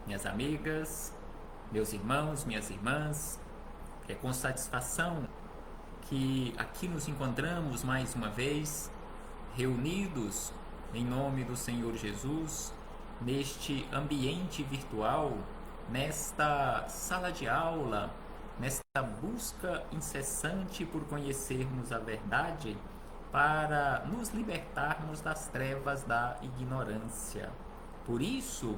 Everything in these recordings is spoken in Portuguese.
minhas amigas, meus irmãos, minhas irmãs. É com satisfação que aqui nos encontramos mais uma vez, reunidos em nome do Senhor Jesus, neste ambiente virtual, nesta sala de aula, nesta busca incessante por conhecermos a verdade, para nos libertarmos das trevas da ignorância. Por isso,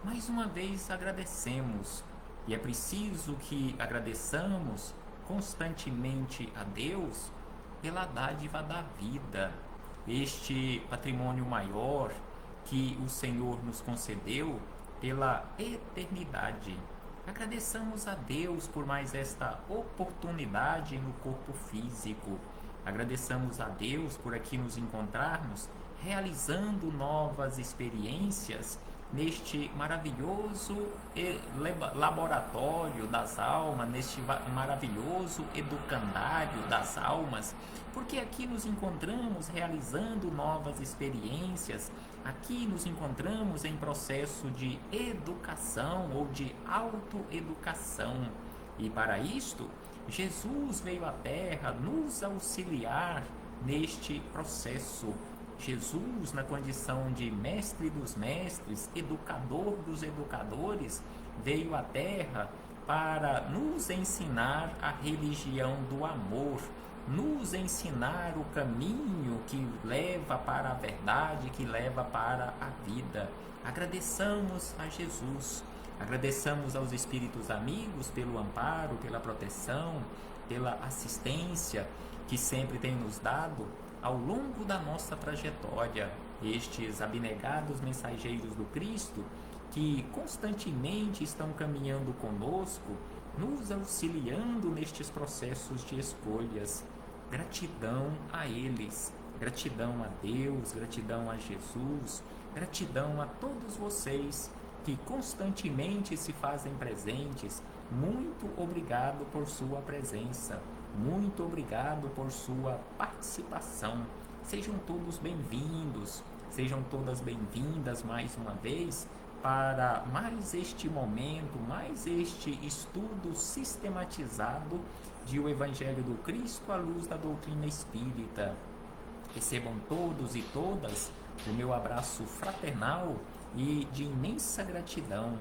mais uma vez agradecemos, e é preciso que agradeçamos constantemente a Deus pela dádiva da vida, este patrimônio maior que o Senhor nos concedeu pela eternidade. Agradeçamos a Deus por mais esta oportunidade no corpo físico. Agradeçamos a Deus por aqui nos encontrarmos, realizando novas experiências neste maravilhoso laboratório das almas, neste maravilhoso educandário das almas, porque aqui nos encontramos realizando novas experiências, aqui nos encontramos em processo de educação ou de autoeducação. E para isto, Jesus veio à Terra nos auxiliar neste processo. Jesus, na condição de mestre dos mestres, educador dos educadores, veio à Terra para nos ensinar a religião do amor, nos ensinar o caminho que leva para a verdade, que leva para a vida. Agradeçamos a Jesus, agradeçamos aos espíritos amigos pelo amparo, pela proteção, pela assistência que sempre tem nos dado ao longo da nossa trajetória, estes abnegados mensageiros do Cristo que constantemente estão caminhando conosco, nos auxiliando nestes processos de escolhas. Gratidão a eles, gratidão a Deus, gratidão a Jesus, gratidão a todos vocês que constantemente se fazem presentes. Muito obrigado por sua presença. Muito obrigado por sua participação. Sejam todos bem-vindos, sejam todas bem-vindas mais uma vez para mais este momento, mais este estudo sistematizado de o Evangelho do Cristo à luz da doutrina espírita. Recebam todos e todas o meu abraço fraternal e de imensa gratidão.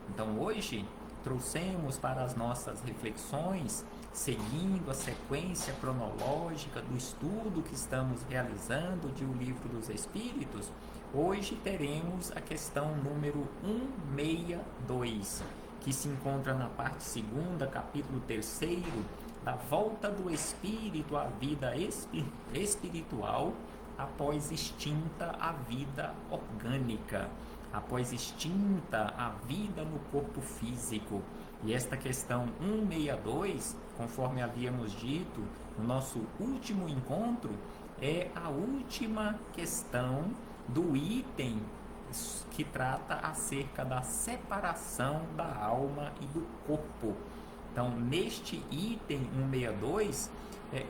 Então hoje trouxemos para as nossas reflexões, seguindo a sequência cronológica do estudo que estamos realizando de O Livro dos Espíritos, hoje teremos a questão número 162, que se encontra na parte 2ª, capítulo 3º, da volta do espírito à vida espiritual após extinta a vida orgânica, após extinta a vida no corpo físico. E esta questão 162, conforme havíamos dito no nosso último encontro, é a última questão do item que trata acerca da separação da alma e do corpo. Então, neste item 162,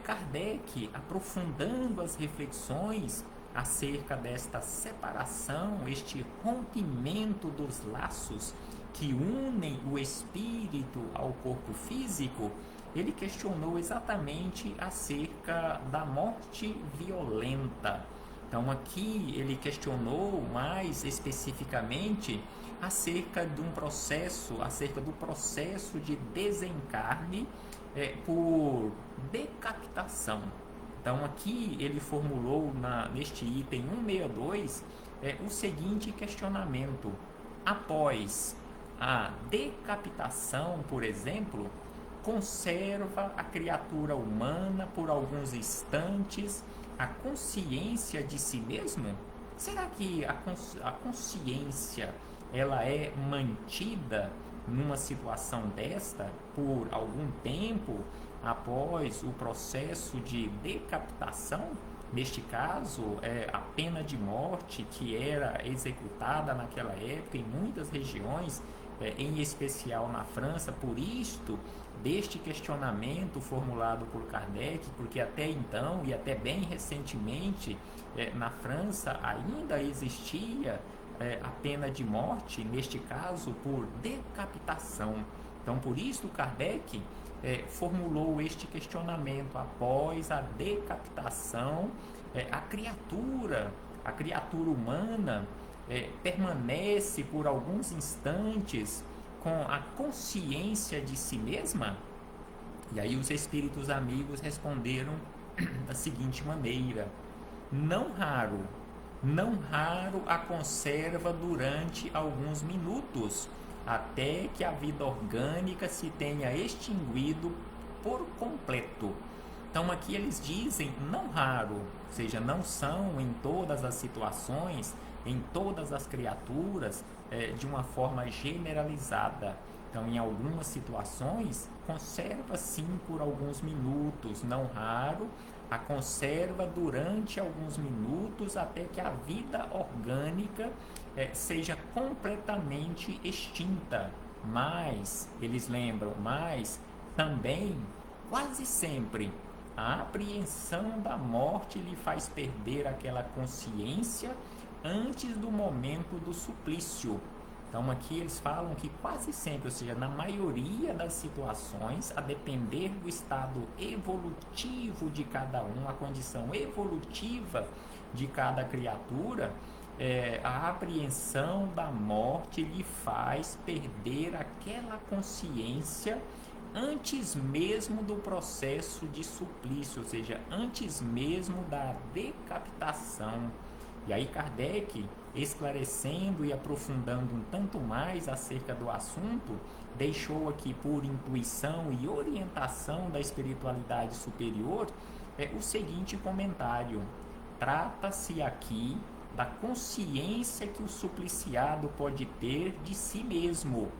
Kardec, aprofundando as reflexões acerca desta separação, este rompimento dos laços que unem o espírito ao corpo físico, ele questionou exatamente acerca da morte violenta. Então aqui ele questionou mais especificamente acerca de um processo, acerca do processo de desencarne por decapitação. Então aqui ele formulou neste item 162 o seguinte questionamento: após a decapitação, por exemplo, conserva a criatura humana por alguns instantes a consciência de si mesmo? Será que a consciência ela é mantida numa situação desta por algum tempo após o processo de decapitação? Neste caso, a pena de morte que era executada naquela época em muitas regiões, em especial na França. Por isto, deste questionamento formulado por Kardec, porque até então e até bem recentemente na França ainda existia a pena de morte, neste caso por decapitação. Então, por isso, Kardec formulou este questionamento: após a decapitação, a criatura humana permanece por alguns instantes com a consciência de si mesma? E aí os espíritos amigos responderam da seguinte maneira: não raro a conserva durante alguns minutos, até que a vida orgânica se tenha extinguido por completo. Então aqui eles dizem não raro, ou seja, não são em todas as situações, em todas as criaturas, de uma forma generalizada. Então, em algumas situações, conserva sim por alguns minutos, não raro, a conserva durante alguns minutos até que a vida orgânica seja completamente extinta. Mas, eles lembram, mas também, quase sempre, a apreensão da morte lhe faz perder aquela consciência antes do momento do suplício. Então aqui eles falam que quase sempre, ou seja, na maioria das situações, a depender do estado evolutivo de cada um, a condição evolutiva de cada criatura, a apreensão da morte lhe faz perder aquela consciência antes mesmo do processo de suplício, ou seja, antes mesmo da decapitação. E aí Kardec, esclarecendo e aprofundando um tanto mais acerca do assunto, deixou aqui por intuição e orientação da espiritualidade superior o seguinte comentário: trata-se aqui da consciência que o supliciado pode ter de si mesmo,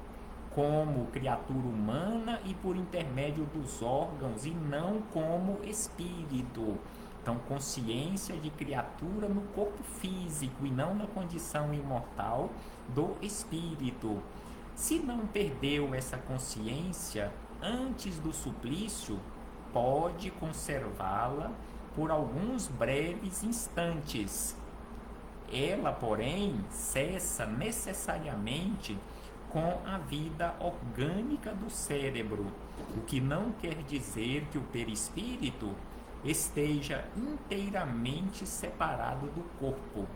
como criatura humana e por intermédio dos órgãos, e não como espírito. Então, consciência de criatura no corpo físico e não na condição imortal do espírito. Se não perdeu essa consciência antes do suplício, pode conservá-la por alguns breves instantes. Ela, porém, cessa necessariamente com a vida orgânica do cérebro, o que não quer dizer que o perispírito esteja inteiramente separado do corpo.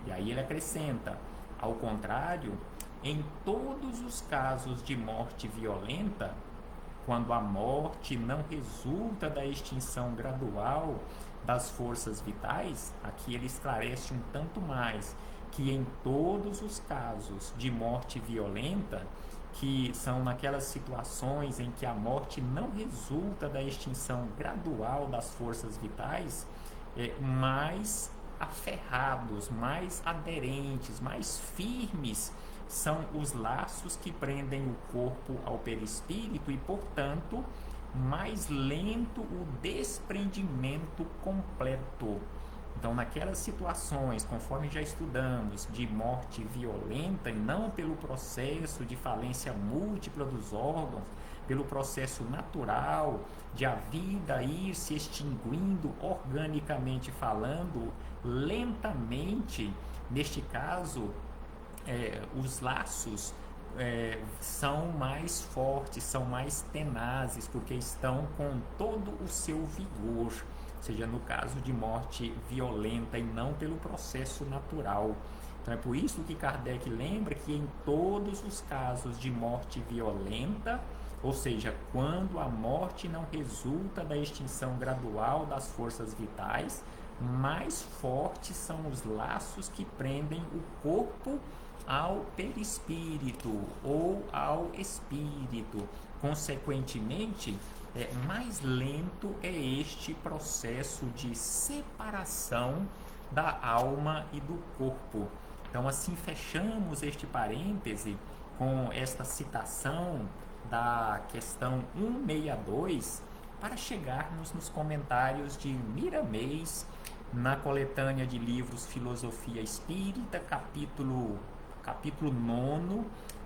E aí ele acrescenta: ao contrário, em todos os casos de morte violenta, quando a morte não resulta da extinção gradual das forças vitais, aqui ele esclarece um tanto mais, que em todos os casos de morte violenta, que são naquelas situações em que a morte não resulta da extinção gradual das forças vitais, mais aferrados, mais aderentes, mais firmes são os laços que prendem o corpo ao perispírito e, portanto, mais lento o desprendimento completo. Então, naquelas situações, conforme já estudamos, de morte violenta, e não pelo processo de falência múltipla dos órgãos, pelo processo natural de a vida ir se extinguindo organicamente falando, lentamente, neste caso, os laços são mais fortes, são mais tenazes, porque estão com todo o seu vigor. Ou seja, no caso de morte violenta e não pelo processo natural. Então é por isso que Kardec lembra que em todos os casos de morte violenta, ou seja, quando a morte não resulta da extinção gradual das forças vitais, mais fortes são os laços que prendem o corpo ao perispírito ou ao espírito. Consequentemente, mais lento é este processo de separação da alma e do corpo. Então, assim, fechamos este parêntese com esta citação da questão 162 para chegarmos nos comentários de Miramês, na coletânea de livros Filosofia Espírita, capítulo 9,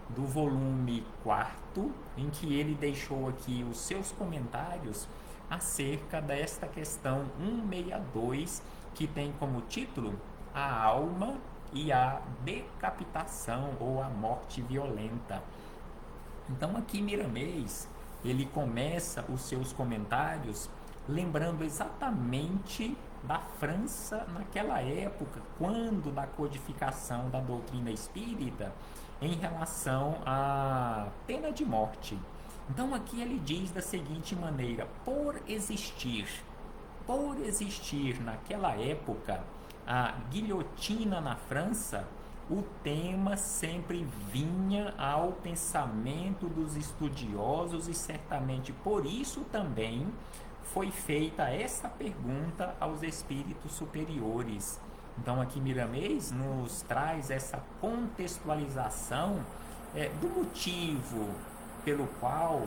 do volume 4, em que ele deixou aqui os seus comentários acerca desta questão 162, que tem como título A Alma e a decapitação ou a morte violenta. Então aqui Miramês, ele começa os seus comentários lembrando exatamente da França naquela época, quando da codificação da doutrina espírita em relação à pena de morte. Então aqui ele diz da seguinte maneira: por existir naquela época a guilhotina na França, o tema sempre vinha ao pensamento dos estudiosos e certamente por isso também foi feita essa pergunta aos espíritos superiores. Então aqui Miramês nos traz essa contextualização do motivo pelo qual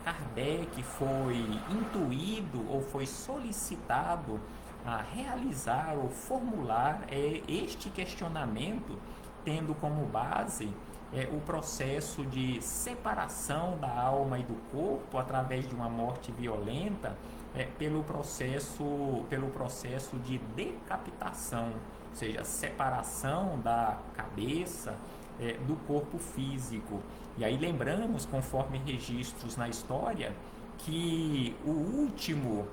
Kardec foi intuído ou foi solicitado a realizar ou formular este questionamento, tendo como base o processo de separação da alma e do corpo através de uma morte violenta, pelo processo de decapitação, ou seja, separação da cabeça do corpo físico. E aí lembramos, conforme registros na história, que o último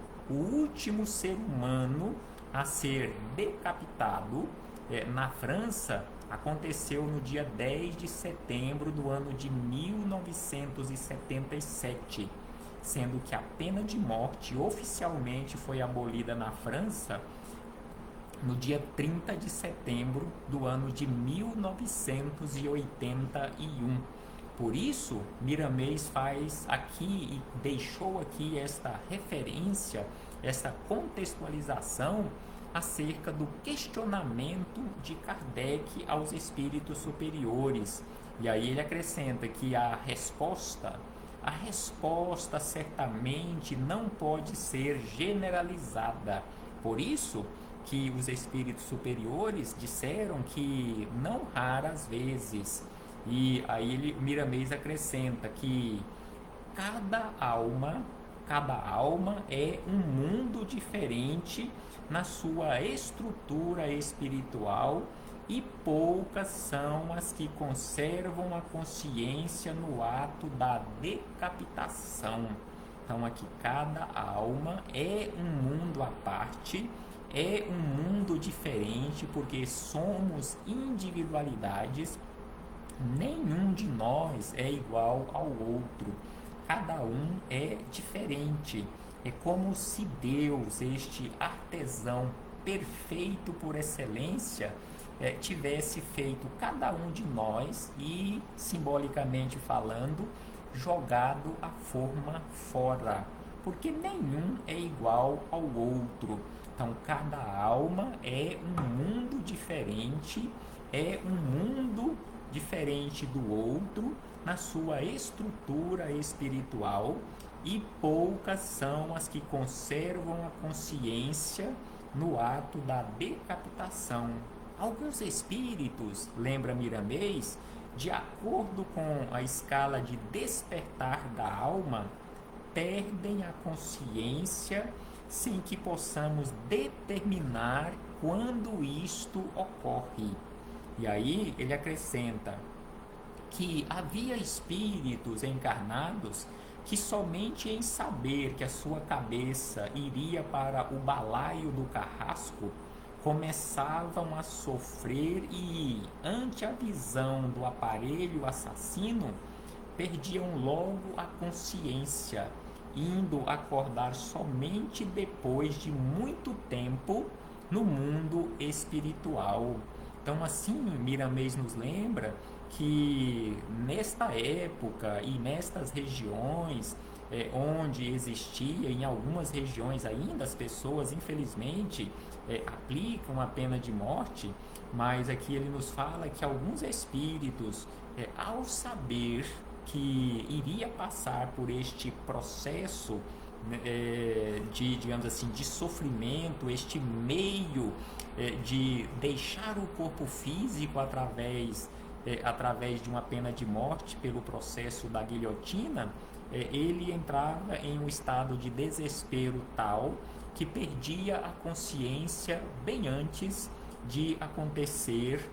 ser humano a ser decapitado na França aconteceu no dia 10 de setembro do ano de 1977, sendo que a pena de morte oficialmente foi abolida na França no dia 30 de setembro do ano de 1981. Por isso, Miramês faz aqui e deixou aqui esta referência, esta contextualização acerca do questionamento de Kardec aos espíritos superiores. E aí ele acrescenta que a resposta certamente não pode ser generalizada. Por isso que os espíritos superiores disseram que não raras vezes, e aí Miramês acrescenta que cada alma é um mundo diferente na sua estrutura espiritual e poucas são as que conservam a consciência no ato da decapitação. Então aqui cada alma é um mundo à parte, é um mundo diferente, porque somos individualidades, nenhum de nós é igual ao outro, cada um é diferente. É como se Deus, este artesão perfeito por excelência, tivesse feito cada um de nós e, simbolicamente falando, jogado a forma fora, porque nenhum é igual ao outro. Então, cada alma é um mundo diferente, é um mundo diferente do outro na sua estrutura espiritual, e poucas são as que conservam a consciência no ato da decapitação. Alguns espíritos, lembra Miramês, de acordo com a escala de despertar da alma, perdem a consciência sem que possamos determinar quando isto ocorre. E aí ele acrescenta que havia espíritos encarnados que somente em saber que a sua cabeça iria para o balaio do carrasco, começavam a sofrer e, ante a visão do aparelho assassino, perdiam logo a consciência, indo acordar somente depois de muito tempo no mundo espiritual. Então assim, Miramês nos lembra que nesta época e nestas regiões onde existia, em algumas regiões ainda, as pessoas infelizmente aplicam a pena de morte, mas aqui ele nos fala que alguns espíritos, ao saber que iria passar por este processo de, digamos assim, de sofrimento, este meio de deixar o corpo físico através de uma pena de morte pelo processo da guilhotina, ele entrava em um estado de desespero tal que perdia a consciência bem antes de acontecer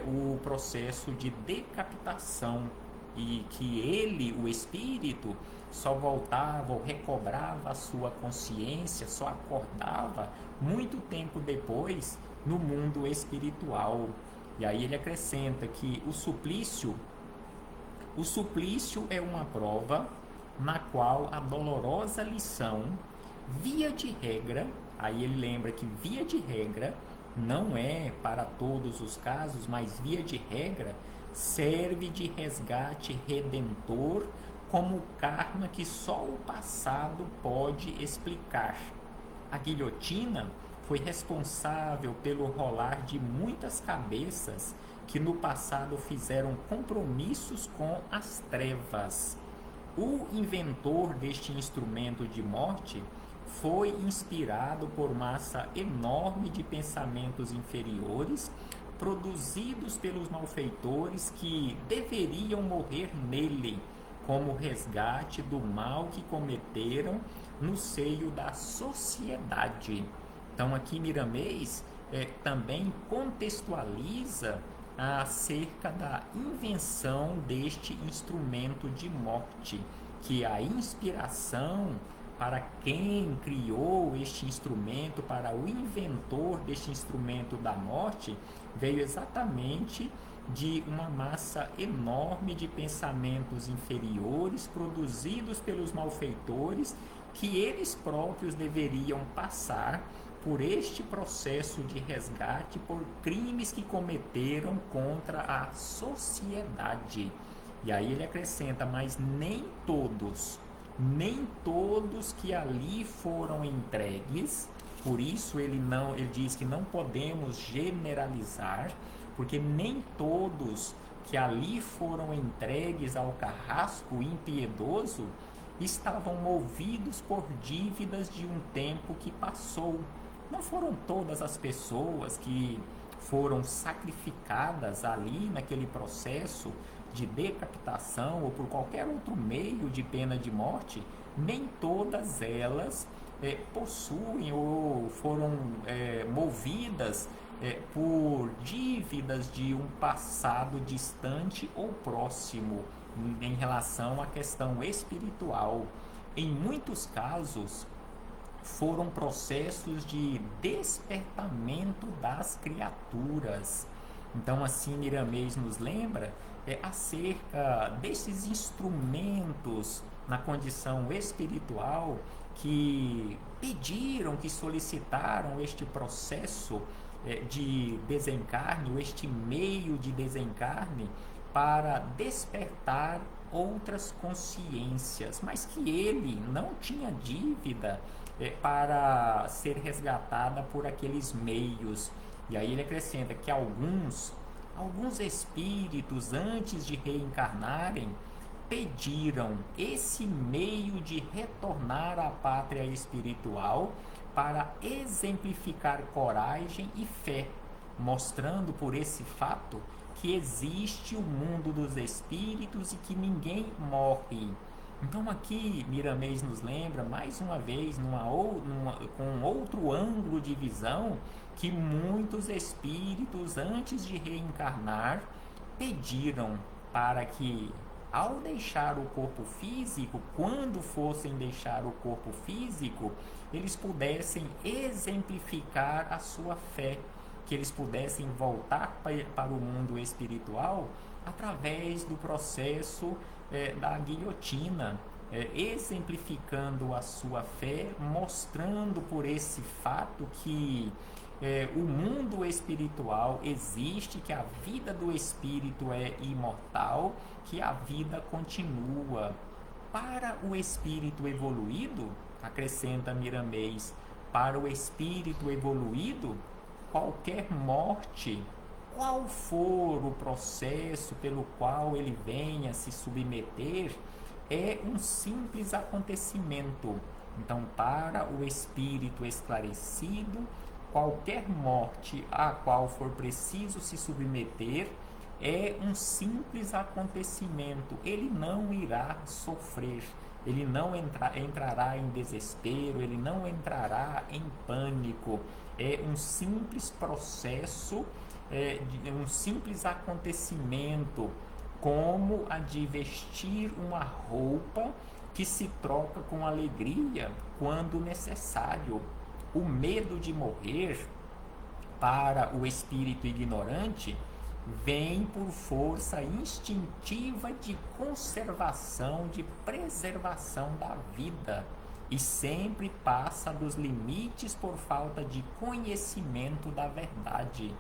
o processo de decapitação, e que ele, o espírito, só voltava ou recobrava a sua consciência, só acordava muito tempo depois no mundo espiritual. E aí ele acrescenta que o suplício é uma prova na qual a dolorosa lição, via de regra, aí ele lembra que via de regra, não é para todos os casos, mas via de regra, serve de resgate redentor como karma que só o passado pode explicar. A guilhotina foi responsável pelo rolar de muitas cabeças que no passado fizeram compromissos com as trevas. O inventor deste instrumento de morte foi inspirado por massa enorme de pensamentos inferiores, produzidos pelos malfeitores que deveriam morrer nele, como resgate do mal que cometeram no seio da sociedade. Então aqui Miramês também contextualiza acerca da invenção deste instrumento de morte, que a inspiração para quem criou este instrumento, para o inventor deste instrumento da morte, veio exatamente de uma massa enorme de pensamentos inferiores produzidos pelos malfeitores, que eles próprios deveriam passar por este processo de resgate por crimes que cometeram contra a sociedade. E aí ele acrescenta, mas nem todos que ali foram entregues, por isso ele diz que não podemos generalizar, porque nem todos que ali foram entregues ao carrasco impiedoso estavam movidos por dívidas de um tempo que passou. Não foram todas as pessoas que foram sacrificadas ali naquele processo de decapitação ou por qualquer outro meio de pena de morte, nem todas elas possuem ou foram movidas por dívidas de um passado distante ou próximo em relação à questão espiritual. Em muitos casos, foram processos de despertamento das criaturas. Então, assim, Miramês nos lembra acerca desses instrumentos na condição espiritual que pediram, que solicitaram este processo de desencarne, ou este meio de desencarne, para despertar outras consciências, mas que ele não tinha dívida para ser resgatada por aqueles meios. E aí ele acrescenta que alguns espíritos, antes de reencarnarem, pediram esse meio de retornar à pátria espiritual para exemplificar coragem e fé, mostrando por esse fato que existe o mundo dos espíritos e que ninguém morre. Então aqui Miramês nos lembra mais uma vez com outro ângulo de visão, que muitos espíritos antes de reencarnar pediram para que ao deixar o corpo físico, quando fossem deixar o corpo físico, eles pudessem exemplificar a sua fé, que eles pudessem voltar para o mundo espiritual através do processo da guilhotina, exemplificando a sua fé, mostrando por esse fato que o mundo espiritual existe, que a vida do espírito é imortal, que a vida continua. Para o espírito evoluído, acrescenta Miramês, para o espírito evoluído, qualquer morte, qual for o processo pelo qual ele venha se submeter, é um simples acontecimento. Então, para o espírito esclarecido, qualquer morte a qual for preciso se submeter é um simples acontecimento. Ele não irá sofrer, ele não entrará em desespero, ele não entrará em pânico. É um simples processo, um simples acontecimento, como a de vestir uma roupa que se troca com alegria quando necessário. O medo de morrer, para o espírito ignorante, vem por força instintiva de conservação, de preservação da vida, e sempre passa dos limites por falta de conhecimento da verdade.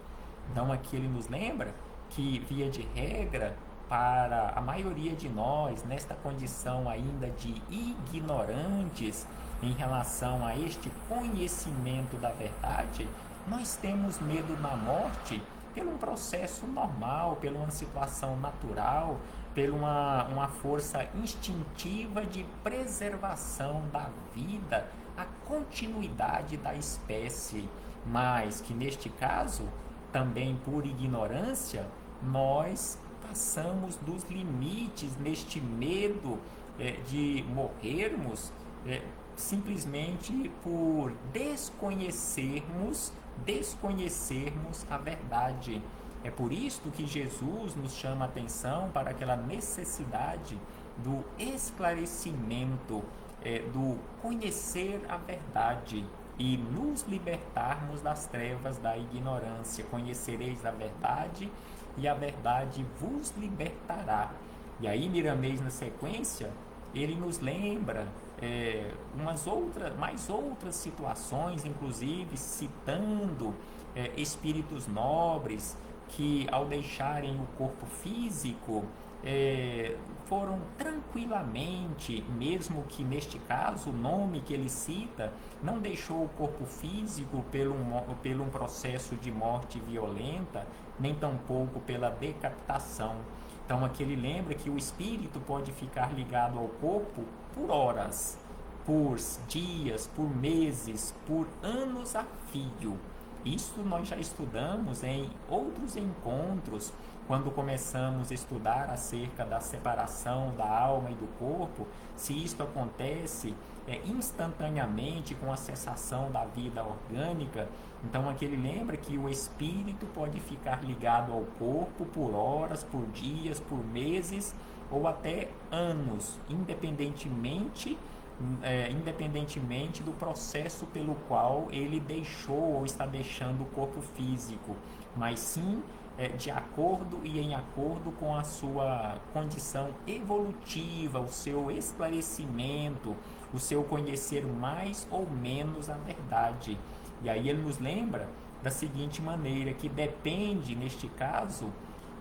Então aqui ele nos lembra que, via de regra, para a maioria de nós, nesta condição ainda de ignorantes em relação a este conhecimento da verdade, nós temos medo da morte pelo um processo normal, pela uma situação natural, pela uma força instintiva de preservação da vida, a continuidade da espécie, mas que neste caso, também por ignorância, nós passamos dos limites neste medo de morrermos, simplesmente por desconhecermos a verdade. É por isto que Jesus nos chama a atenção para aquela necessidade do esclarecimento, do conhecer a verdade e nos libertarmos das trevas da ignorância. Conhecereis a verdade e a verdade vos libertará. E aí Miramês, na sequência, ele nos lembra mais outras situações, inclusive citando espíritos nobres que, ao deixarem o corpo físico, foram tranquilamente, mesmo que neste caso o nome que ele cita não deixou o corpo físico pelo um processo de morte violenta, nem tampouco pela decapitação. Então aqui ele lembra que o espírito pode ficar ligado ao corpo por horas, por dias, por meses, por anos a fio. Isso nós já estudamos em outros encontros, quando começamos a estudar acerca da separação da alma e do corpo, se isto acontece instantaneamente com a cessação da vida orgânica. Então aqui ele lembra que o espírito pode ficar ligado ao corpo por horas, por dias, por meses ou até anos, independentemente do processo pelo qual ele deixou ou está deixando o corpo físico, mas sim de acordo e em acordo com a sua condição evolutiva, o seu esclarecimento, o seu conhecer mais ou menos a verdade. E aí ele nos lembra da seguinte maneira, que depende, neste caso,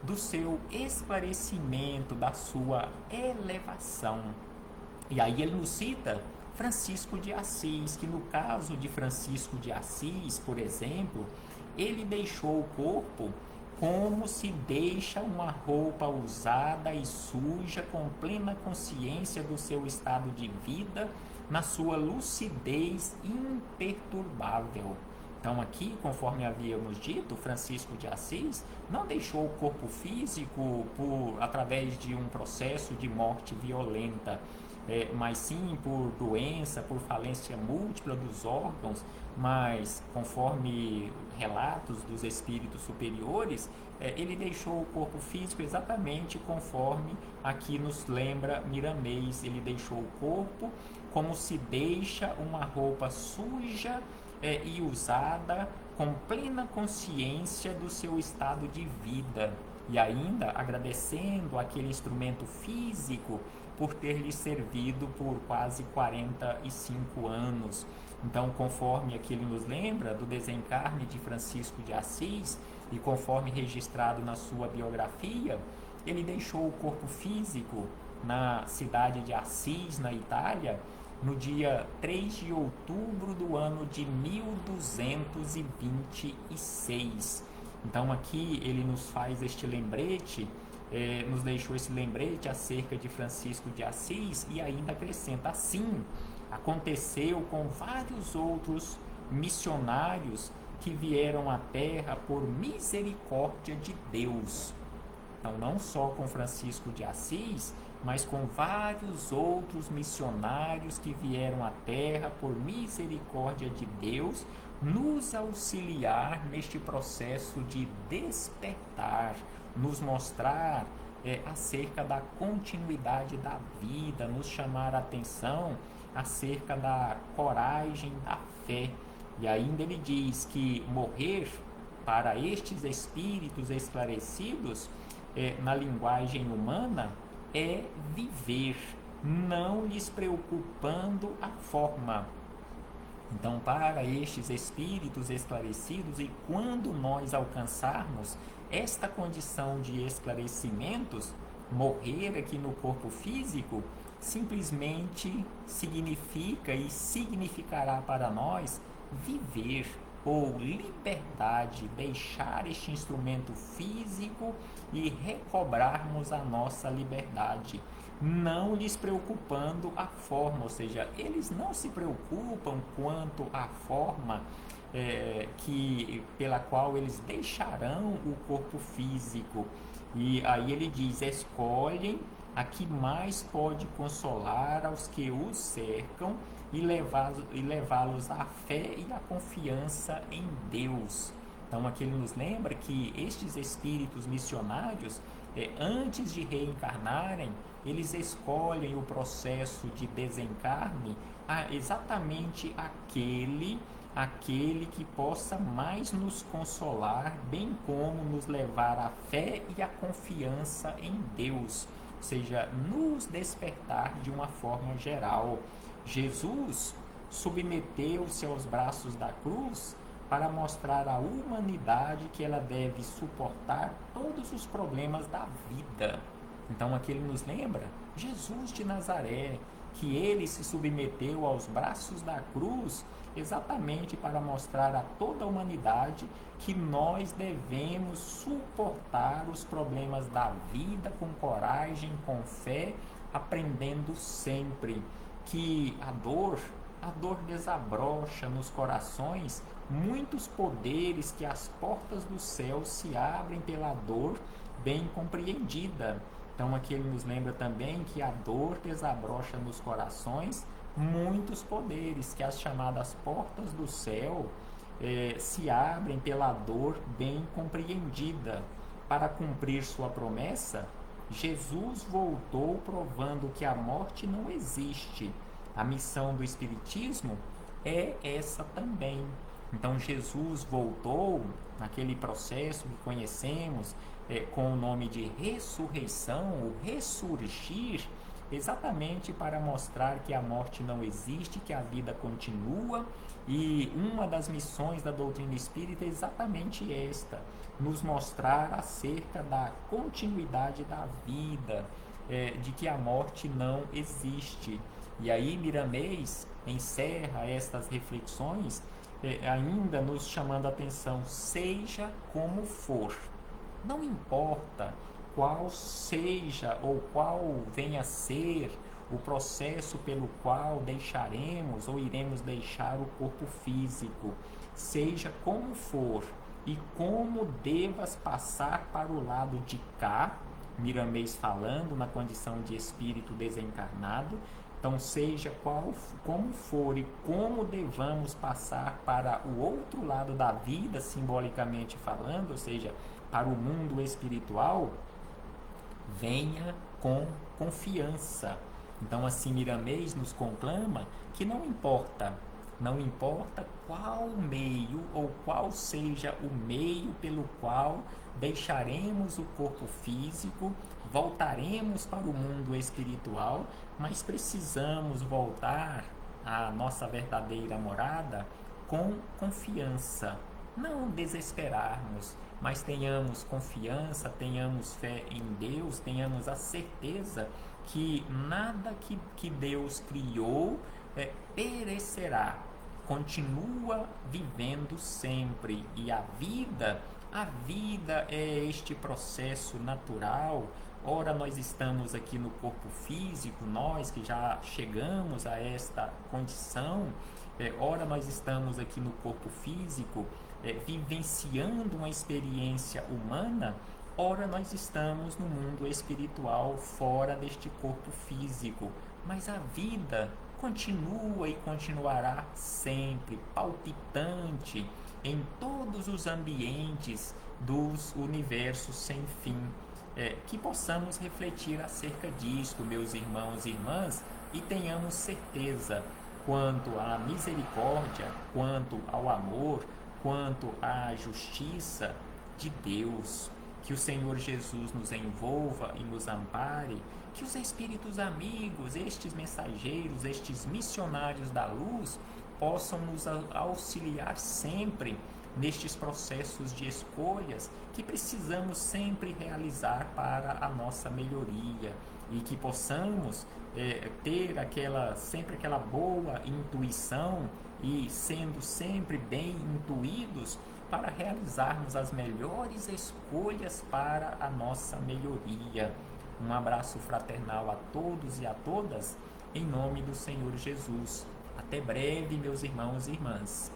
do seu esclarecimento, da sua elevação. E aí ele nos cita Francisco de Assis, que no caso de Francisco de Assis, por exemplo, ele deixou o corpo como se deixa uma roupa usada e suja, com plena consciência do seu estado de vida, na sua lucidez imperturbável. Então aqui, conforme havíamos dito, Francisco de Assis não deixou o corpo físico através de um processo de morte violenta, mas sim por doença, por falência múltipla dos órgãos, mas conforme relatos dos espíritos superiores, ele deixou o corpo físico exatamente conforme aqui nos lembra Miramês. Ele deixou o corpo como se deixa uma roupa suja e usada, com plena consciência do seu estado de vida, e ainda agradecendo aquele instrumento físico por ter lhe servido por quase 45 anos. Então, conforme aqui ele nos lembra do desencarne de Francisco de Assis, e conforme registrado na sua biografia, ele deixou o corpo físico na cidade de Assis, na Itália, no dia 3 de outubro do ano de 1226. Então aqui ele nos faz este lembrete, nos deixou esse lembrete acerca de Francisco de Assis, e ainda acrescenta: assim aconteceu com vários outros missionários que vieram à Terra por misericórdia de Deus. Então não só com Francisco de Assis, mas com vários outros missionários que vieram à Terra por misericórdia de Deus, nos auxiliar neste processo de despertar, nos mostrar acerca da continuidade da vida, nos chamar a atenção acerca da coragem da fé. E ainda ele diz que morrer para estes espíritos esclarecidos, na linguagem humana, é viver, não lhes preocupando a forma. Então, para estes espíritos esclarecidos, e quando nós alcançarmos esta condição de esclarecimentos, morrer aqui no corpo físico simplesmente significa e significará para nós viver ou liberdade, deixar este instrumento físico e recobrarmos a nossa liberdade, não lhes preocupando a forma, ou seja, eles não se preocupam quanto à forma pela qual eles deixarão o corpo físico. E aí ele diz: escolhem a que mais pode consolar aos que os cercam e levá-los à fé e à confiança em Deus. Então aqui ele nos lembra que estes espíritos missionários, antes de reencarnarem, eles escolhem o processo de desencarne exatamente aquele que possa mais nos consolar, bem como nos levar à fé e à confiança em Deus, ou seja, nos despertar de uma forma geral. Jesus submeteu-se aos braços da cruz para mostrar à humanidade que ela deve suportar todos os problemas da vida. Então aqui ele nos lembra Jesus de Nazaré, que ele se submeteu aos braços da cruz exatamente para mostrar a toda a humanidade que nós devemos suportar os problemas da vida com coragem, com fé, aprendendo sempre que a dor desabrocha nos corações muitos poderes, que as portas do céu se abrem pela dor bem compreendida. Então aqui ele nos lembra também que a dor desabrocha nos corações muitos poderes, que as chamadas portas do céu se abrem pela dor bem compreendida. Para cumprir sua promessa, Jesus voltou provando que a morte não existe. A missão do Espiritismo é essa também. Então Jesus voltou naquele processo que conhecemos com o nome de ressurreição, o ressurgir, exatamente para mostrar que a morte não existe, que a vida continua. E uma das missões da doutrina espírita é exatamente esta: nos mostrar acerca da continuidade da vida, de que a morte não existe. E aí Miramês encerra estas reflexões ainda nos chamando a atenção: seja como for, não importa qual seja ou qual venha a ser o processo pelo qual deixaremos ou iremos deixar o corpo físico, seja como for e como devas passar para o lado de cá, Miramês falando na condição de espírito desencarnado. Então, seja como for e como devamos passar para o outro lado da vida, simbolicamente falando, ou seja, para o mundo espiritual, venha com confiança. Então, assim, Miramês nos conclama que não importa qual meio ou qual seja o meio pelo qual deixaremos o corpo físico, voltaremos para o mundo espiritual, mas precisamos voltar à nossa verdadeira morada com confiança, não desesperarmos, mas tenhamos confiança, tenhamos fé em Deus, tenhamos a certeza que nada que Deus criou perecerá, continua vivendo sempre. E a vida é este processo natural. Ora nós estamos aqui no corpo físico, nós que já chegamos a esta condição, ora nós estamos aqui no corpo físico vivenciando uma experiência humana, Ora, nós estamos no mundo espiritual, fora deste corpo físico, mas a vida continua e continuará sempre palpitante em todos os ambientes dos universos sem fim. Que possamos refletir acerca disto, meus irmãos e irmãs, e tenhamos certeza quanto à misericórdia, quanto ao amor, quanto à justiça de Deus. Que o Senhor Jesus nos envolva e nos ampare, que os espíritos amigos, estes mensageiros, estes missionários da luz, possam nos auxiliar sempre nestes processos de escolhas que precisamos sempre realizar para a nossa melhoria, e que possamos ter sempre aquela boa intuição, e sendo sempre bem intuídos para realizarmos as melhores escolhas para a nossa melhoria. Um abraço fraternal a todos e a todas, em nome do Senhor Jesus. Até breve, meus irmãos e irmãs.